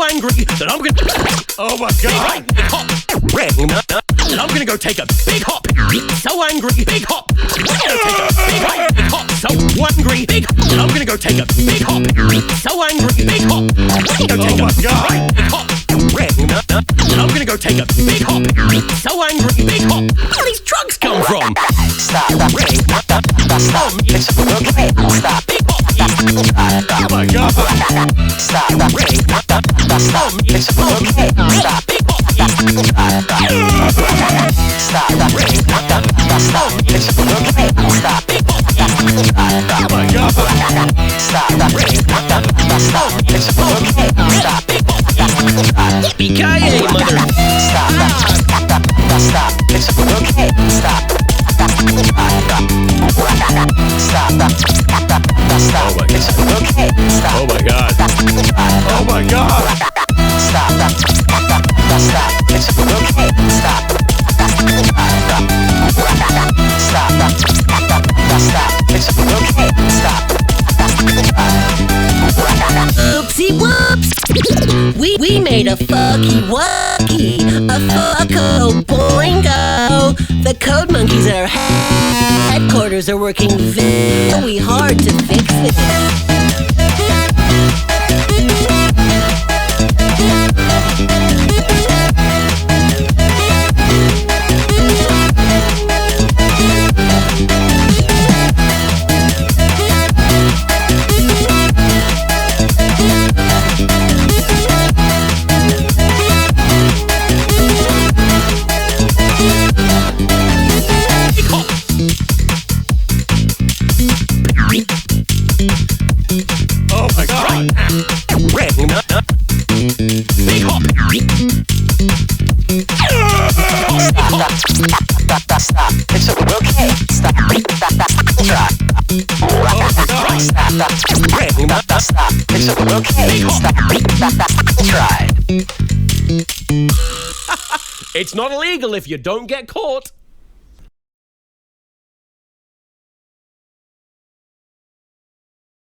so angry that I'm gonna. Oh my god! Big hop. And I'm gonna go take a big hop. So angry, big hop. I'm gonna take a big hop. So angry, big hop. And I'm gonna go take a big hop. So angry, big hop. I'm gonna go take a big hop. And I'm gonna go take a big hop. So angry, big hop. Where do these drugs come from? Stop. Stop. It's okay. Stop. Big hop. Oh my god! Stop. Stop. It's okay. Stop. Big hop. Stop. Stop. It's okay. Stop. Oh my god! Stop. It's okay. Stop. Yippee-ki-yay, mother. Stop. Stop. It's okay. Stop. Stop. Oh my It's god! okay. Stop. Oh my god! Oh my god! Stop. It's okay. Stop. Stop. It's okay. Stop. Oopsie whoops! We made a fucky wucky, a fucko boingo. The code monkeys at our headquarters are working very hard to fix this. Oh my god! Big hop. Stop. It's okay. Stop. Try. Stop. It's okay. Stop. Try. It's not illegal if you don't get caught.